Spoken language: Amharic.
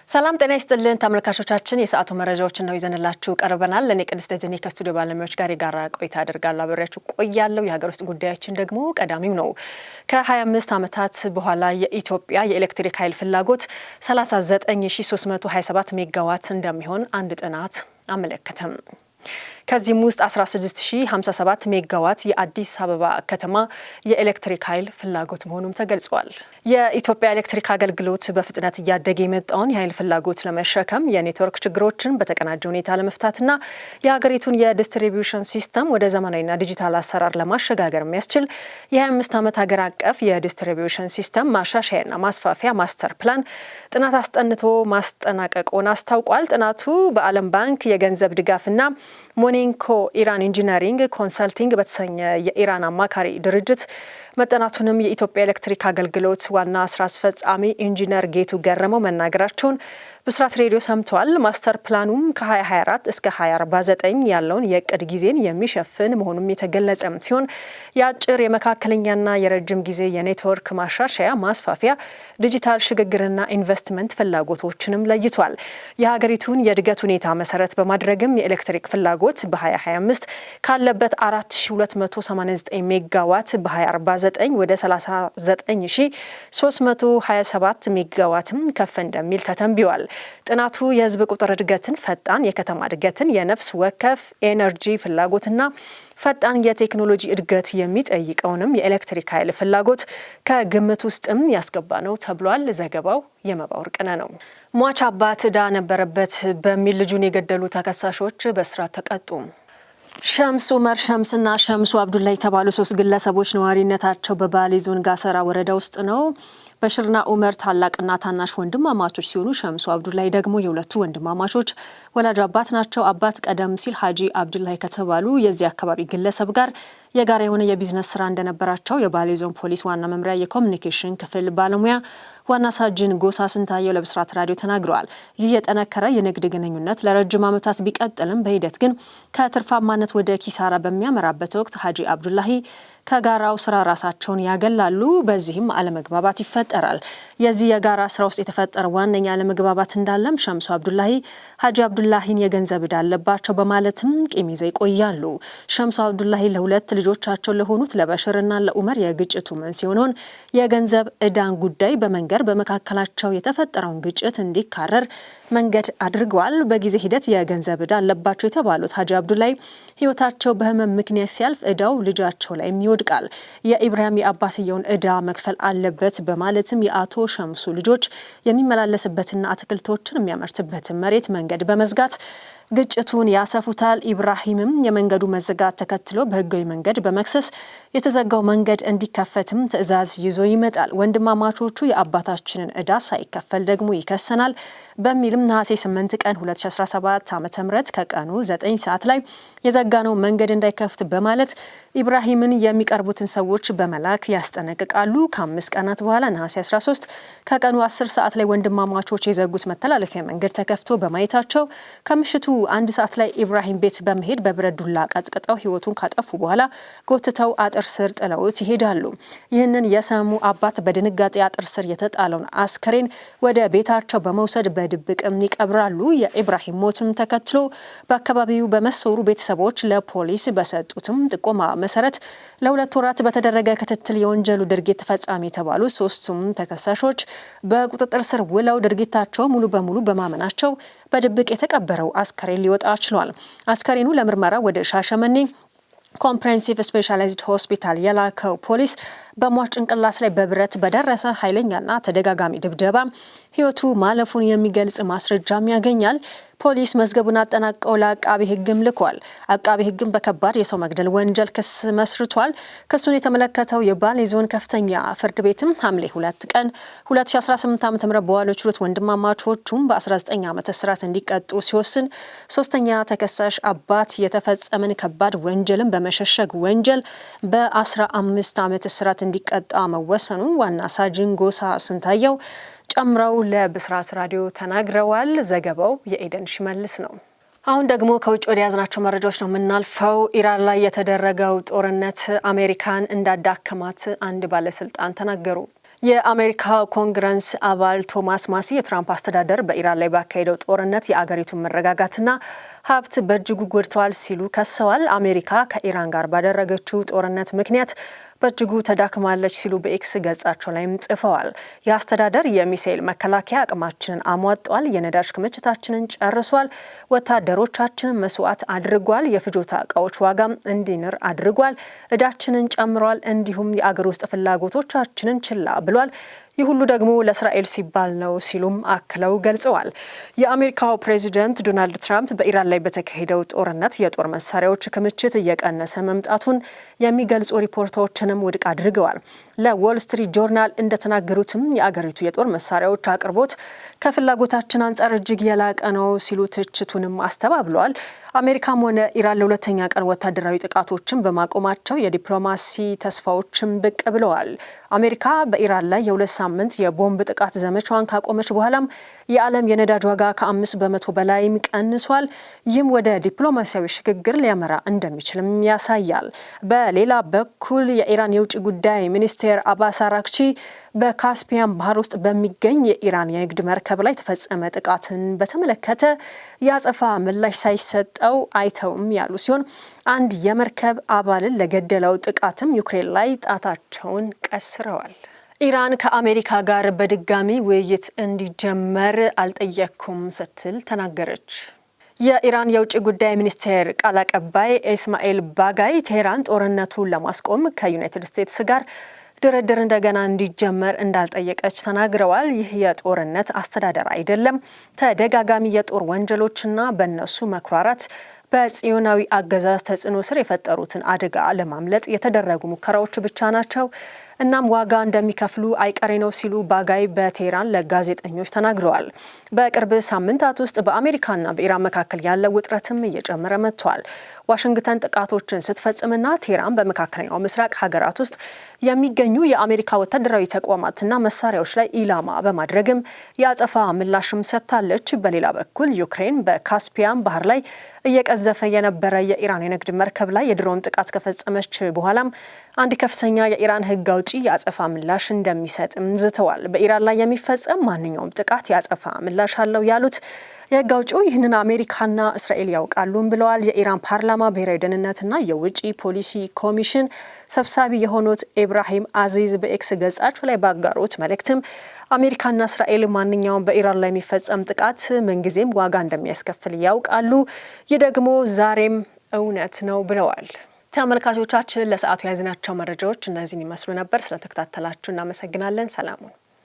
ሰላም ጤና ይስጥልን ተመልካቾቻችን የሰዓቱ መረጃዎች ነው ይዘንላችሁ ቀርበናል። ለኔ ቅድስት ደጀኔ ከስቱዲዮ ባለሙያዎች ጋር የጋራ ቆይታ አደርጋለሁ። አብሬያችሁ ቆያለሁ። የሀገር ውስጥ ጉዳዮችን ደግሞ ቀዳሚው ነው። ከ25 ዓመታት በኋላ የኢትዮጵያ የኤሌክትሪክ ኃይል ፍላጎት 39327 ሜጋዋት እንደሚሆን አንድ ጥናት አመለከተም። ከዚህም ውስጥ 16057 ሜጋዋት የአዲስ አበባ ከተማ የኤሌክትሪክ ኃይል ፍላጎት መሆኑም ተገልጿል። የኢትዮጵያ ኤሌክትሪክ አገልግሎት በፍጥነት እያደገ የመጣውን የኃይል ፍላጎት ለመሸከም የኔትወርክ ችግሮችን በተቀናጀ ሁኔታ ለመፍታትና የሀገሪቱን የዲስትሪቢዩሽን ሲስተም ወደ ዘመናዊና ዲጂታል አሰራር ለማሸጋገር የሚያስችል የ25 ዓመት ሀገር አቀፍ የዲስትሪቢዩሽን ሲስተም ማሻሻያና ማስፋፊያ ማስተር ፕላን ጥናት አስጠንቶ ማስጠናቀቁን አስታውቋል። ጥናቱ በዓለም ባንክ የገንዘብ ድጋፍና ሞኔንኮ ኢራን ኢንጂነሪንግ ኮንሰልቲንግ በተሰኘ የኢራን አማካሪ ድርጅት መጠናቱንም የኢትዮጵያ ኤሌክትሪክ አገልግሎት ዋና ስራ አስፈጻሚ ኢንጂነር ጌቱ ገረመው መናገራቸውን ብስራት ሬዲዮ ሰምተዋል። ማስተር ፕላኑም ከ2024 እስከ 2049 ያለውን የእቅድ ጊዜን የሚሸፍን መሆኑም የተገለጸ ሲሆን የአጭር የመካከለኛና የረጅም ጊዜ የኔትወርክ ማሻሻያ ማስፋፊያ፣ ዲጂታል ሽግግርና ኢንቨስትመንት ፍላጎቶችንም ለይቷል። የሀገሪቱን የእድገት ሁኔታ መሰረት በማድረግም የኤሌክትሪክ ፍላጎት በ2025 ካለበት 4289 ሜጋዋት በ2049 ወደ 39327 ሜጋዋትም ከፍ እንደሚል ተተንብዮአል። ጥናቱ የህዝብ ቁጥር እድገትን፣ ፈጣን የከተማ እድገትን፣ የነፍስ ወከፍ ኤነርጂ ፍላጎትና ፈጣን የቴክኖሎጂ እድገት የሚጠይቀውንም የኤሌክትሪክ ኃይል ፍላጎት ከግምት ውስጥም ያስገባ ነው ተብሏል። ዘገባው የመባ ወርቅነህ ነው። ሟች አባት ዕዳ ነበረበት በሚል ልጁን የገደሉ ተከሳሾች በእስራት ተቀጡ። ሸምስ ኡመር ሸምስና ሸምሱ አብዱላ የተባሉ 3 ግለሰቦች ነዋሪነታቸው በባሌ ዞን ጋሰራ ወረዳ ውስጥ ነው። በሽርና ኡመር ታላቅና ታናሽ ወንድማማቾች ሲሆኑ ሸምሱ አብዱላይ ደግሞ የሁለቱ ወንድማማቾች ወላጅ አባት ናቸው። አባት ቀደም ሲል ሀጂ አብዱላይ ከተባሉ የዚህ አካባቢ ግለሰብ ጋር የጋራ የሆነ የቢዝነስ ስራ እንደነበራቸው የባሌ ዞን ፖሊስ ዋና መምሪያ የኮሚኒኬሽን ክፍል ባለሙያ ዋና ሳጅን ጎሳ ስንታየው ለብስራት ራዲዮ ተናግረዋል። ይህ የጠነከረ የንግድ ግንኙነት ለረጅም ዓመታት ቢቀጥልም በሂደት ግን ከትርፋማነት ወደ ኪሳራ በሚያመራበት ወቅት ሀጂ አብዱላሂ ከጋራው ስራ ራሳቸውን ያገላሉ። በዚህም አለመግባባት ይፈጠራል። የዚህ የጋራ ስራ ውስጥ የተፈጠረ ዋነኛ አለመግባባት እንዳለም ሸምሱ አብዱላሂ ሀጂ አብዱላሂን የገንዘብ ዕዳ አለባቸው በማለትም ቂም ይዘው ይቆያሉ። ሸምሱ አብዱላሂ ለሁለት ልጆቻቸው ለሆኑት ለበሽርና ለኡመር የግጭቱ መንስኤ የሆነውን የገንዘብ ዕዳን ጉዳይ በመንገር በመካከላቸው የተፈጠረውን ግጭት እንዲካረር መንገድ አድርገዋል። በጊዜ ሂደት የገንዘብ ዕዳ አለባቸው የተባሉት ሀጂ አብዱላሂ ህይወታቸው በህመም ምክንያት ሲያልፍ ዕዳው ልጃቸው ላይ ይወድቃል። የኢብራሂም የአባትየውን ዕዳ መክፈል አለበት በማለትም የአቶ ሸምሱ ልጆች የሚመላለስበትና አትክልቶችን የሚያመርትበትን መሬት መንገድ በመዝጋት ግጭቱን ያሰፉታል። ኢብራሂምም የመንገዱ መዘጋት ተከትሎ በህጋዊ መንገድ በመክሰስ የተዘጋው መንገድ እንዲከፈትም ትዕዛዝ ይዞ ይመጣል። ወንድማማቾቹ የአባታችንን ዕዳ ሳይከፈል ደግሞ ይከሰናል በሚልም ነሐሴ 8 ቀን 2017 ዓ.ም ከቀኑ 9 ሰዓት ላይ የዘጋነው መንገድ እንዳይከፍት በማለት ኢብራሂምን የሚቀርቡትን ሰዎች በመላክ ያስጠነቅቃሉ። ከ5 ቀናት በኋላ ነሐሴ 13 ከቀኑ 10 ሰዓት ላይ ወንድማማቾች የዘጉት መተላለፊያ መንገድ ተከፍቶ በማየታቸው ከምሽቱ 1 ሰዓት ላይ ኢብራሂም ቤት በመሄድ በብረት ዱላ ቀጥቅጠው ህይወቱን ካጠፉ በኋላ ጎትተው አጥር ስር ጥለውት ይሄዳሉ። ይህንን የሰሙ አባት በድንጋጤ አጥር ስር የተጣለውን አስከሬን ወደ ቤታቸው በመውሰድ በድብቅም ይቀብራሉ። የኢብራሂም ሞትም ተከትሎ በአካባቢው በመሰሩ ቤተሰቦች ለፖሊስ በሰጡትም ጥቆማ መሰረት ለ2 ወራት በተደረገ ክትትል የወንጀሉ ድርጊት ተፈጻሚ የተባሉ 3ቱም ተከሳሾች በቁጥጥር ስር ውለው ድርጊታቸው ሙሉ በሙሉ በማመናቸው በድብቅ የተቀበረው አስከሬን ሊወጣ ችሏል። አስከሬኑ ለምርመራ ወደ ሻሸመኔ ኮምፕሬሄንሲቭ ስፔሻላይዝድ ሆስፒታል የላከው ፖሊስ በሟች ጭንቅላት ላይ በብረት በደረሰ ኃይለኛና ተደጋጋሚ ድብደባ ህይወቱ ማለፉን የሚገልጽ ማስረጃም ያገኛል። ፖሊስ መዝገቡን አጠናቀው ለአቃቢ ህግም ልኳል። አቃቢ ህግም በከባድ የሰው መግደል ወንጀል ክስ መስርቷል። ክሱን የተመለከተው የባሌ ዞን ከፍተኛ ፍርድ ቤትም ሐምሌ 2 ቀን 2018 ዓ.ም በዋለው ችሎት ወንድማማቾቹም በ19 ዓመት እስራት እንዲቀጡ ሲወስን፣ ሶስተኛ ተከሳሽ አባት የተፈጸመን ከባድ ወንጀልን በመሸሸግ ወንጀል በ15 ዓመት እስራት እንዲቀጣ መወሰኑ ዋና ሳጅን ጎሳ ስንታየው ጨምረው ለብስራት ራዲዮ ተናግረዋል። ዘገባው የኤደን ሽመልስ ነው። አሁን ደግሞ ከውጭ ወደ ያዝናቸው መረጃዎች ነው የምናልፈው። ኢራን ላይ የተደረገው ጦርነት አሜሪካን እንዳዳከማት አንድ ባለስልጣን ተናገሩ። የአሜሪካ ኮንግረስ አባል ቶማስ ማሲ የትራምፕ አስተዳደር በኢራን ላይ ባካሄደው ጦርነት የአገሪቱን መረጋጋትና ሀብት በእጅጉ ጎድተዋል ሲሉ ከሰዋል። አሜሪካ ከኢራን ጋር ባደረገችው ጦርነት ምክንያት በእጅጉ ተዳክማለች ሲሉ በኤክስ ገጻቸው ላይም ጽፈዋል። የአስተዳደር የሚሳኤል መከላከያ አቅማችንን አሟጧል፣ የነዳጅ ክምችታችንን ጨርሷል፣ ወታደሮቻችንን መስዋዕት አድርጓል፣ የፍጆታ እቃዎች ዋጋም እንዲንር አድርጓል፣ እዳችንን ጨምሯል፣ እንዲሁም የአገር ውስጥ ፍላጎቶቻችንን ችላ ብሏል። ይህ ሁሉ ደግሞ ለእስራኤል ሲባል ነው ሲሉም አክለው ገልጸዋል። የአሜሪካው ፕሬዚደንት ዶናልድ ትራምፕ በኢራን ላይ በተካሄደው ጦርነት የጦር መሳሪያዎች ክምችት እየቀነሰ መምጣቱን የሚገልጹ ሪፖርቶችንም ውድቅ አድርገዋል። ለዎል ስትሪት ጆርናል እንደተናገሩትም የአገሪቱ የጦር መሳሪያዎች አቅርቦት ከፍላጎታችን አንጻር እጅግ የላቀ ነው ሲሉ ትችቱንም አስተባብለዋል። አሜሪካም ሆነ ኢራን ለሁለተኛ ቀን ወታደራዊ ጥቃቶችን በማቆማቸው የዲፕሎማሲ ተስፋዎችም ብቅ ብለዋል። አሜሪካ በኢራን ላይ የሁለት ሳምንት የቦምብ ጥቃት ዘመቻዋን ካቆመች በኋላም የዓለም የነዳጅ ዋጋ ከ5 በመቶ በላይም ቀንሷል። ይህም ወደ ዲፕሎማሲያዊ ሽግግር ሊያመራ እንደሚችልም ያሳያል። በሌላ በኩል የኢራን የውጭ ጉዳይ ሚኒስቴር አባስ አራግቺ በካስፒያን ባህር ውስጥ በሚገኝ የኢራን የንግድ መርከብ ላይ ተፈጸመ ጥቃትን በተመለከተ የአጸፋ ምላሽ ሳይሰጠው አይተውም ያሉ ሲሆን አንድ የመርከብ አባልን ለገደለው ጥቃትም ዩክሬን ላይ ጣታቸውን ቀስረዋል። ኢራን ከአሜሪካ ጋር በድጋሚ ውይይት እንዲጀመር አልጠየቅኩም ስትል ተናገረች። የኢራን የውጭ ጉዳይ ሚኒስቴር ቃል አቀባይ ኢስማኤል ባጋይ ቴህራን ጦርነቱን ለማስቆም ከዩናይትድ ስቴትስ ጋር ድርድር እንደገና እንዲጀመር እንዳልጠየቀች ተናግረዋል። ይህ የጦርነት አስተዳደር አይደለም፣ ተደጋጋሚ የጦር ወንጀሎችና በእነሱ መኩራራት በጽዮናዊ አገዛዝ ተጽዕኖ ስር የፈጠሩትን አደጋ ለማምለጥ የተደረጉ ሙከራዎች ብቻ ናቸው። እናም ዋጋ እንደሚከፍሉ አይቀሬ ነው ሲሉ ባጋይ በቴህራን ለጋዜጠኞች ተናግረዋል። በቅርብ ሳምንታት ውስጥ በአሜሪካና በኢራን መካከል ያለው ውጥረትም እየጨመረ መጥቷል። ዋሽንግተን ጥቃቶችን ስትፈጽምና ቴህራን በመካከለኛው ምስራቅ ሀገራት ውስጥ የሚገኙ የአሜሪካ ወታደራዊ ተቋማትና መሳሪያዎች ላይ ኢላማ በማድረግም የአጸፋ ምላሽም ሰጥታለች። በሌላ በኩል ዩክሬን በካስፒያን ባህር ላይ እየቀዘፈ የነበረ የኢራን የንግድ መርከብ ላይ የድሮን ጥቃት ከፈጸመች በኋላም አንድ ከፍተኛ የኢራን ሕግ አውጪ የአጸፋ ምላሽ እንደሚሰጥም ዝተዋል። በኢራን ላይ የሚፈጸም ማንኛውም ጥቃት የአጸፋ ምላሽ አለው ያሉት የሕግ አውጪው ይህንን አሜሪካና እስራኤል ያውቃሉም ብለዋል። የኢራን ፓርላማ ብሔራዊ ደህንነትና የውጭ ፖሊሲ ኮሚሽን ሰብሳቢ የሆኑት ኢብራሂም አዚዝ በኤክስ ገጻቸው ላይ ባጋሩት መልእክትም አሜሪካና እስራኤል ማንኛውም በኢራን ላይ የሚፈጸም ጥቃት ምንጊዜም ዋጋ እንደሚያስከፍል ያውቃሉ። ይህ ደግሞ ዛሬም እውነት ነው ብለዋል። ተመልካቾቻችን ለሰዓቱ የያዝናቸው መረጃዎች እነዚህን ይመስሉ ነበር። ስለተከታተላችሁ እናመሰግናለን። ሰላሙን